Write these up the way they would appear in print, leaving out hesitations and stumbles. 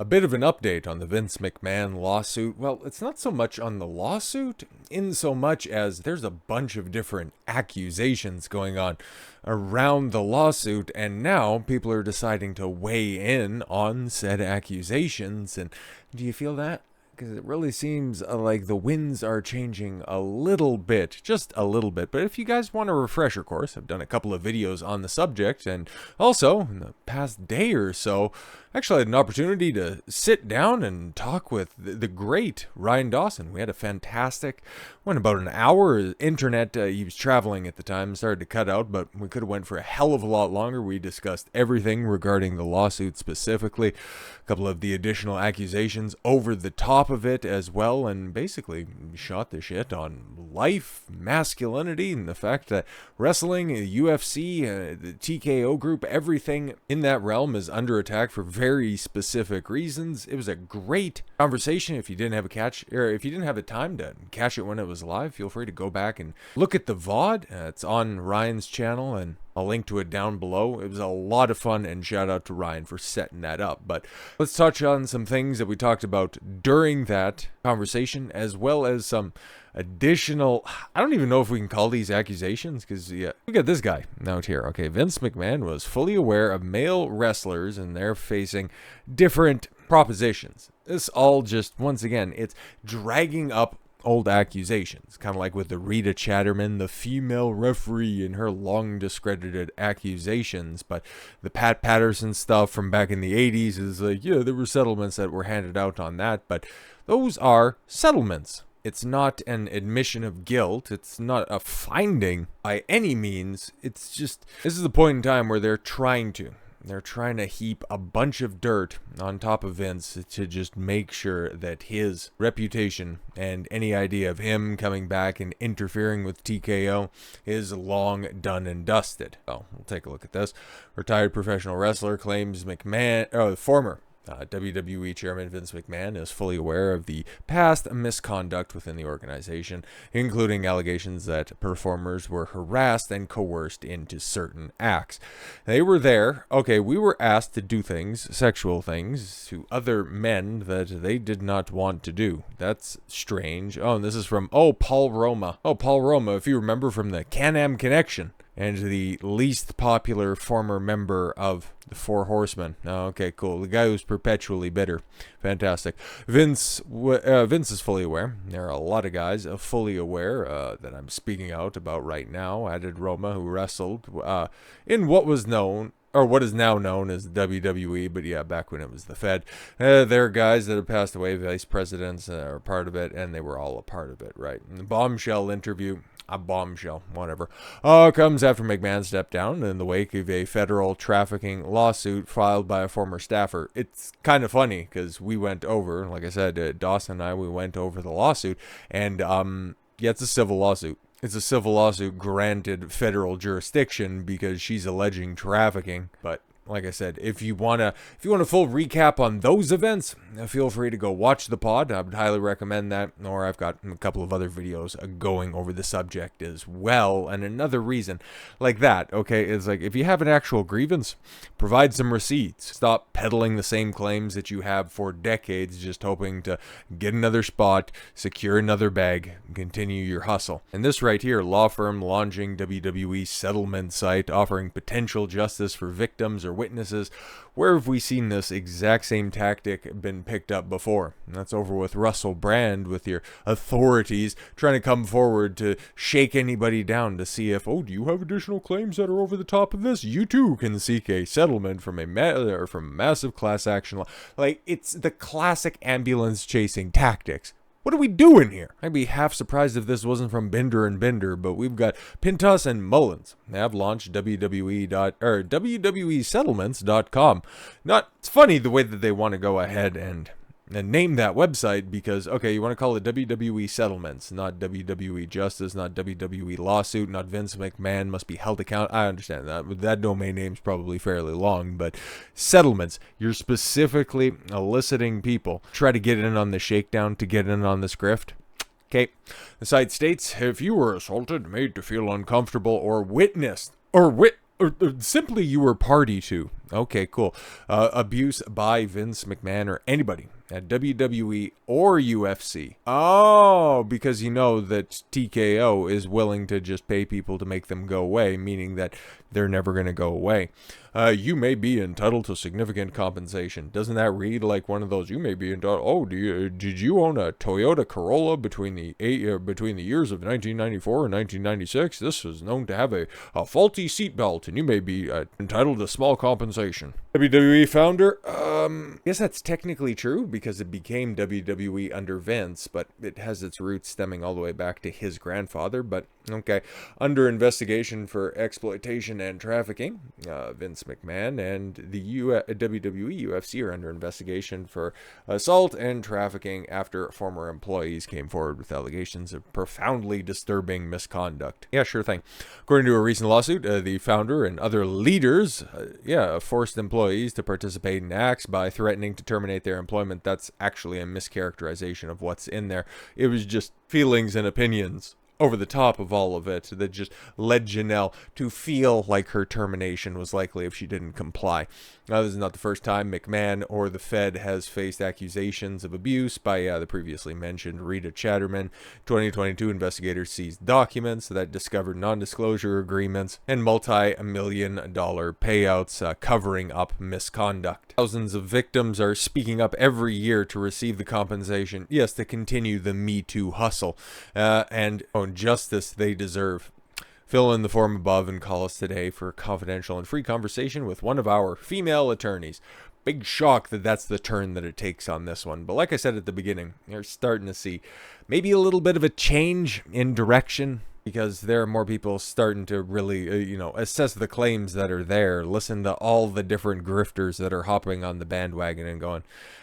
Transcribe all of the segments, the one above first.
A bit of an update on the Vince McMahon lawsuit. Well, it's not so much on the lawsuit, in so much as there's a bunch of different accusations going on around the lawsuit, and now people are deciding to weigh in on said accusations. And do you feel that? Because it really seems like the winds are changing a little bit, just a little bit. But if you guys want a refresher course, I've done a couple of videos on the subject, and also in the past day or so, I actually had an opportunity to sit down and talk with the great Ryan Dawson. We had a fantastic, went about an hour. Internet, he was traveling at the time, started to cut out, but we could have went for a hell of a lot longer. We discussed everything regarding the lawsuit specifically, a couple of the additional accusations over the top of it as well, and basically shot the shit on life, masculinity, and the fact that wrestling, UFC, the TKO group, everything in that realm is under attack for very specific reasons. It was a great conversation. If you didn't have if you didn't have the time to catch it when it was live, feel free to go back and look at the VOD. It's on Ryan's channel, and I'll link to it down below. It was a lot of fun, and shout out to Ryan for setting that up. But let's touch on some things that we talked about during that conversation, as well as some additional, I don't even know if we can call these accusations, because yeah, look at this guy out here. Okay, Vince McMahon was fully aware of male wrestlers and they're facing different propositions. This all just, once again, it's dragging up old accusations, kind of like with the Rita Chatterman, the female referee, and her long discredited accusations. But the Pat Patterson stuff from back in the 80s is like, yeah, there were settlements that were handed out on that, but those are settlements. It's not an admission of guilt. It's not a finding by any means. It's just, this is the point in time where they're trying to heap a bunch of dirt on top of Vince to just make sure that his reputation and any idea of him coming back and interfering with TKO is long done and dusted. Oh, we'll take a look at this. Retired professional wrestler claims former WWE Chairman Vince McMahon is fully aware of the past misconduct within the organization, including allegations that performers were harassed and coerced into certain acts. They were there. Okay, we were asked to do things, sexual things, to other men that they did not want to do. That's strange. Oh, and this is from, Paul Roma. Oh, Paul Roma, if you remember from the Can-Am Connection, and the least popular former member of the Four Horsemen. Oh, okay, cool. The guy who's perpetually bitter. Fantastic. Vince is fully aware. There are a lot of guys fully aware that I'm speaking out about right now. Added Roma, who wrestled in what was known, or what is now known as WWE, but yeah, back when it was the Fed. There are guys that have passed away, vice presidents are part of it, and they were all a part of it, right? And the bombshell interview, a bombshell, whatever, comes after McMahon stepped down in the wake of a federal trafficking lawsuit filed by a former staffer. It's kind of funny because we went over, like I said, Dawson and I, we went over the lawsuit, and yeah, it's a civil lawsuit. It's a civil lawsuit granted federal jurisdiction because she's alleging trafficking, but like I said, if you want a full recap on those events, feel free to go watch the pod. I would highly recommend that. Or I've got a couple of other videos going over the subject as well. And another reason like that, okay, is like if you have an actual grievance, provide some receipts. Stop peddling the same claims that you have for decades, just hoping to get another spot, secure another bag, and continue your hustle. And this right here, law firm launching WWE settlement site offering potential justice for victims or witnesses. Where have we seen this exact same tactic been picked up before? And that's over with Russell Brand, with your authorities trying to come forward to shake anybody down to see if, do you have additional claims that are over the top of this? You too can seek a settlement from from massive class action law. Like, it's the classic ambulance chasing tactics. What are we doing here? I'd be half surprised if this wasn't from Binder and Binder, but we've got Pintas and Mullins. They have launched WWEsettlements.com. It's funny the way that they want to go ahead and name that website because, okay, you want to call it WWE Settlements, not WWE Justice, not WWE Lawsuit, not Vince McMahon must be held accountable. I understand that. That domain name's probably fairly long, but settlements, you're specifically eliciting people. Try to get in on the shakedown, to get in on this grift. Okay, the site states, if you were assaulted, made to feel uncomfortable, or witnessed, or simply you were party to Okay, cool. Abuse by Vince McMahon or anybody at WWE or UFC. Oh, because you know that TKO is willing to just pay people to make them go away, meaning that they're never going to go away. You may be entitled to significant compensation. Doesn't that read like one of those? You may be entitled. Oh, did you own a Toyota Corolla between the years of 1994 and 1996? This is known to have a faulty seatbelt, and you may be entitled to small compensation. WWE founder. I guess that's technically true because it became WWE under Vince, but it has its roots stemming all the way back to his grandfather. But okay, under investigation for exploitation and trafficking. Vince McMahon and the WWE UFC are under investigation for assault and trafficking after former employees came forward with allegations of profoundly disturbing misconduct. Yeah, sure thing. According to a recent lawsuit, the founder and other leaders, forced employees to participate in acts by threatening to terminate their employment. That's actually a mischaracterization of what's in there. It was just feelings and opinions over the top of all of it that just led Janelle to feel like her termination was likely if she didn't comply. Now, this is not the first time McMahon or the Fed has faced accusations of abuse by the previously mentioned Rita Chatterman. 2022 investigators seized documents that discovered non-disclosure agreements and multi-million-dollar payouts covering up misconduct. Thousands of victims are speaking up every year to receive the compensation, yes, to continue the Me Too hustle, and justice they deserve. Fill in the form above and call us today for a confidential and free conversation with one of our female attorneys. Big shock that that's the turn that it takes on this one. But like I said at the beginning, you're starting to see maybe a little bit of a change in direction because there are more people starting to really, assess the claims that are there, listen to all the different grifters that are hopping on the bandwagon and going,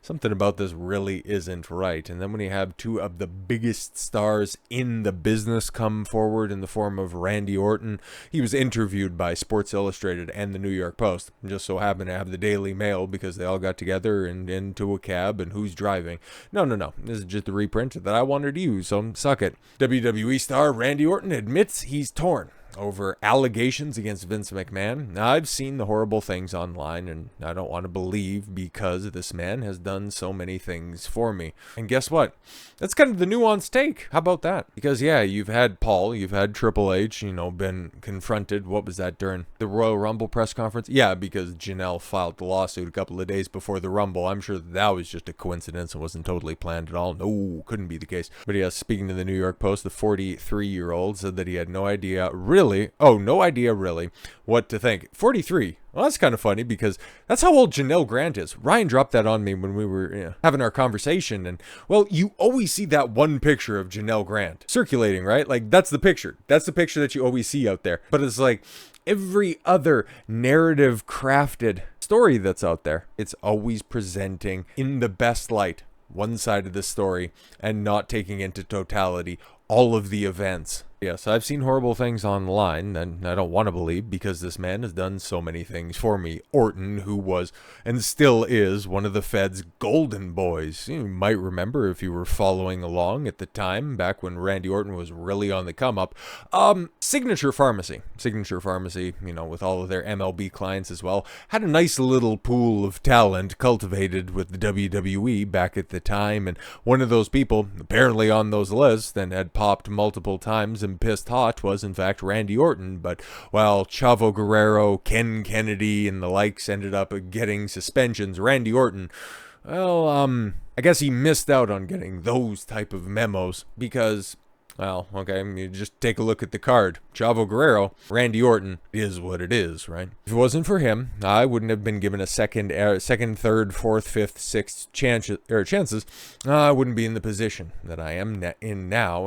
something about this really isn't right. And then when you have two of the biggest stars in the business come forward in the form of Randy Orton, he was interviewed by Sports Illustrated and the New York Post. Just so happened to have the Daily Mail because they all got together and into a cab and who's driving. No. This is just the reprint that I wanted to use, so suck it. WWE star Randy Orton admits he's torn over allegations against Vince McMahon. Now, I've seen the horrible things online, and I don't want to believe because this man has done so many things for me. And guess what? That's kind of the nuanced take. How about that? Because, yeah, you've had Paul, you've had Triple H, been confronted. What was that during the Royal Rumble press conference? Yeah, because Janelle filed the lawsuit a couple of days before the Rumble. I'm sure that was just a coincidence and wasn't totally planned at all. No, couldn't be the case. But yeah, speaking to the New York Post, the 43-year-old said that he had no idea really what to think. 43. Well, that's kind of funny because that's how old Janelle Grant is. Ryan dropped that on me when we were having our conversation. And, well, you always see that one picture of Janelle Grant circulating, right? Like, that's the picture. That's the picture that you always see out there. But it's like every other narrative crafted story that's out there, it's always presenting in the best light one side of the story and not taking into totality all of the events. Yes, I've seen horrible things online, and I don't want to believe because this man has done so many things for me. Orton, who was and still is one of the Fed's golden boys. You might remember if you were following along at the time, back when Randy Orton was really on the come up. Signature Pharmacy, with all of their MLB clients as well, had a nice little pool of talent cultivated with the WWE back at the time, and one of those people, apparently on those lists, and had popped multiple times and pissed hot was in fact Randy Orton. But while Chavo Guerrero, Ken Kennedy, and the likes ended up getting suspensions, Randy Orton, well, I guess he missed out on getting those type of memos because, well, okay, you just take a look at the card. Chavo Guerrero, Randy Orton is what it is, right? If it wasn't for him, I wouldn't have been given a second, third, fourth, fifth, sixth chances. I wouldn't be in the position that I am in now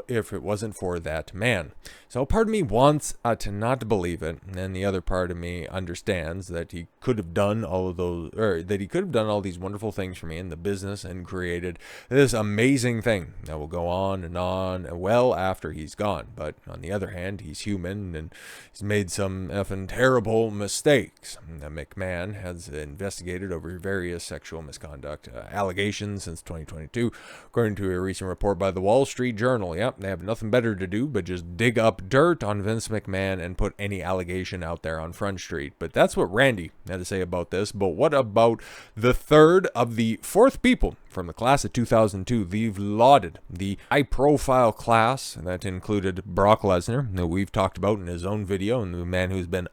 if it wasn't for that man. So part of me wants to not believe it, and the other part of me understands that he could have done all of those, or that he could have done all these wonderful things for me in the business and created this amazing thing that will go on and well after he's gone. But on the other hand, he's human and he's made some effing terrible mistakes. McMahon has investigated over various sexual misconduct allegations since 2022, according to a recent report by the Wall Street Journal. Yep, they have nothing better to do but just dig up dirt on Vince McMahon and put any allegation out there on Front Street. But that's what Randy had to say about this. But what about the third of the fourth people from the class of 2002? They've lauded the high-profile class that included Brock Lesnar, that we've talked about in his own video, and the man who's been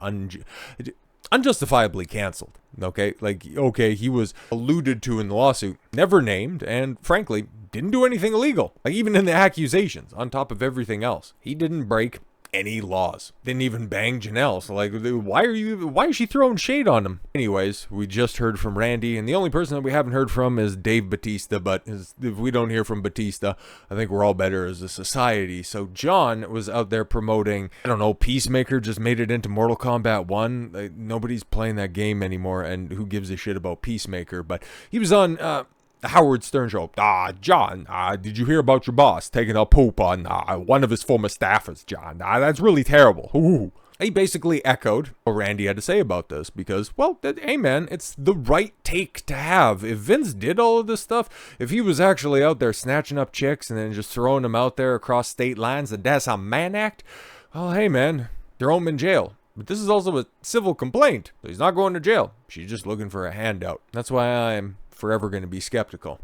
unjustifiably canceled. Okay, he was alluded to in the lawsuit, never named, and frankly, didn't do anything illegal. Like, even in the accusations, on top of everything else, he didn't break any laws. Didn't even bang Janelle. So like, why is she throwing shade on him? Anyways, we just heard from Randy, and the only person that we haven't heard from is Dave Bautista. But if we don't hear from Bautista, I think we're all better as a society. So John was out there promoting, I don't know, Peacemaker just made it into Mortal Kombat 1. Like, nobody's playing that game anymore, and who gives a shit about Peacemaker? But he was on the Howard Stern show. John, did you hear about your boss taking a poop on one of his former staffers, John? That's really terrible. Ooh. He basically echoed what Randy had to say about this because, well, hey man, it's the right take to have. If Vince did all of this stuff, if he was actually out there snatching up chicks and then just throwing them out there across state lines, and that's a man act, well, hey man, throw him in jail. But this is also a civil complaint. So he's not going to jail. She's just looking for a handout. That's why I'm forever going to be skeptical.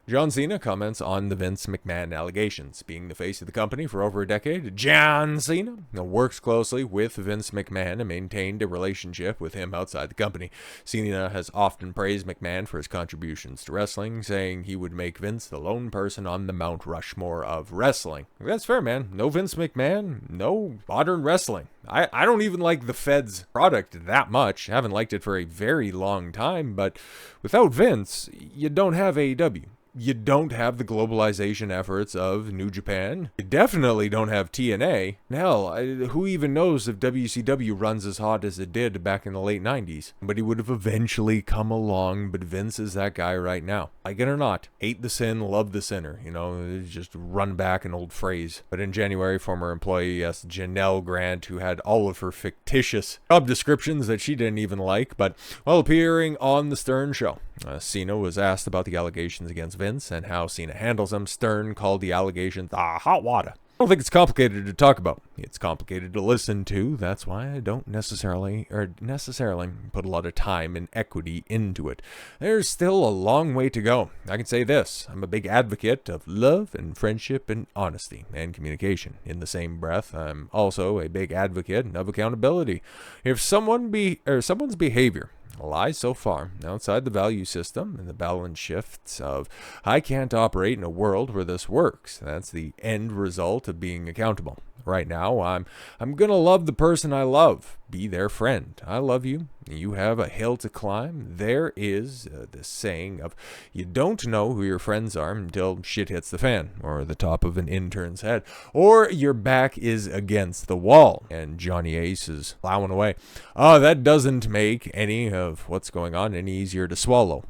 John Cena comments on the Vince McMahon allegations. Being the face of the company for over a decade, John Cena works closely with Vince McMahon and maintained a relationship with him outside the company. Cena has often praised McMahon for his contributions to wrestling, saying he would make Vince the lone person on the Mount Rushmore of wrestling. That's fair, man. No Vince McMahon, no modern wrestling. I don't even like the Fed's product that much. I haven't liked it for a very long time, but without Vince, you don't have AEW. You don't have the globalization efforts of New Japan. You definitely don't have TNA. Hell, who even knows if WCW runs as hot as it did back in the late 90s? But he would have eventually come along, but Vince is that guy right now. Like it or not, hate the sin, love the sinner. You know, just run back an old phrase. But in January, former employee Janelle Grant, who had all of her fictitious job descriptions that she didn't even like, but while appearing on the Stern Show, Cena was asked about the allegations against Vince and how Cena handles them. Stern called the allegations hot water. I don't think it's complicated to talk about. It's complicated to listen to. That's why I don't necessarily put a lot of time and equity into it. There's still a long way to go. I can say this. I'm a big advocate of love and friendship and honesty and communication. In the same breath, I'm also a big advocate of accountability. If someone's behavior lies so far outside the value system and the balance shifts of I can't operate in a world where this works. That's the end result of being accountable. Right now, I'm gonna love the person I love, be their friend. I love you. You have a hill to climb. There is the saying of you don't know who your friends are until shit hits the fan, or the top of an intern's head, or your back is against the wall and Johnny Ace is plowing away. That doesn't make any of what's going on any easier to swallow.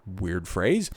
Weird phrase.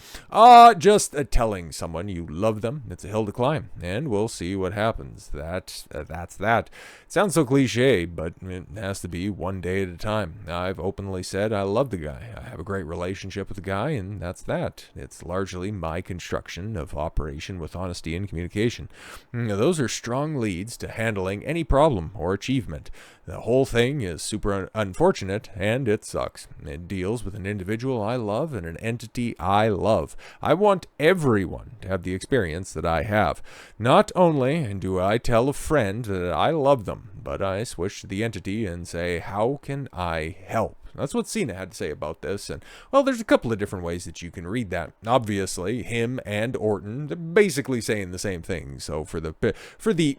Just telling someone you love them. It's a hill to climb, and we'll see what happens. That's that. It sounds so cliche, but it has to be one day at a time. I've openly said I love the guy. I have a great relationship with the guy, and that's that. It's largely my construction of operation with honesty and communication. Those are strong leads to handling any problem or achievement. The whole thing is super unfortunate, and it sucks. It deals with an individual I love and an entity I love. I want everyone to have the experience that I have. Not only do I tell a friend that I love them, but I switch to the entity and say, how can I help? That's what Cena had to say about this, and, well, there's a couple of different ways that you can read that. Obviously, him and Orton, they're basically saying the same thing, so for the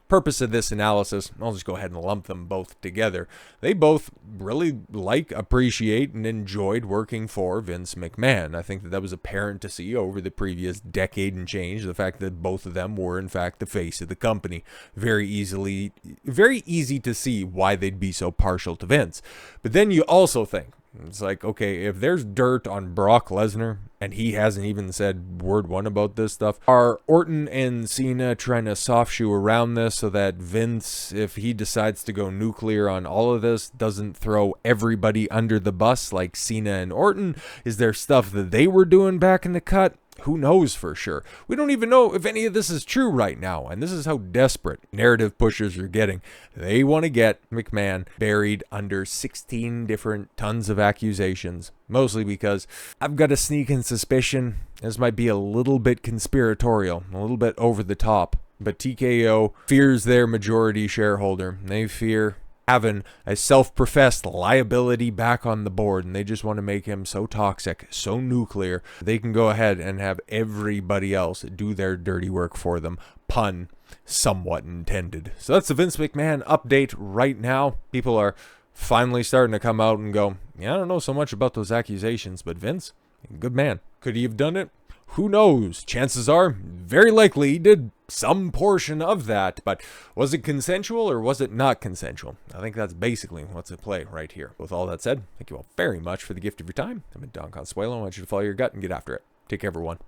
purpose of this analysis, I'll just go ahead and lump them both together. They both really appreciate, and enjoyed working for Vince McMahon. I think that was apparent to see over the previous decade and change, the fact that both of them were, in fact, the face of the company. Very easy to see why they'd be so partial to Vince. But then you also think, It's like, okay, if there's dirt on Brock Lesnar and he hasn't even said word one about this stuff, are Orton and Cena trying to soft shoe around this so that Vince, if he decides to go nuclear on all of this, doesn't throw everybody under the bus like Cena and Orton? Is there stuff that they were doing back in the cut? Who knows for sure? We don't even know if any of this is true right now, and this is how desperate narrative pushers are getting. They want to get McMahon buried under 16 different tons of accusations, mostly because I've got a sneaking suspicion this might be a little bit conspiratorial, a little bit over the top, but TKO fears their majority shareholder. They fear having a self-professed liability back on the board, and they just want to make him so toxic, so nuclear, they can go ahead and have everybody else do their dirty work for them. Pun somewhat intended. So that's the Vince McMahon update right now. People are finally starting to come out and go, yeah, I don't know so much about those accusations, but Vince, good man. Could he have done it? Who knows? Chances are, very likely he did some portion of that, but was it consensual or was it not consensual? I think that's basically what's at play right here. With all that said, thank you all very much for the gift of your time. I'm Don Consuelo. I want you to follow your gut and get after it. Take care, everyone.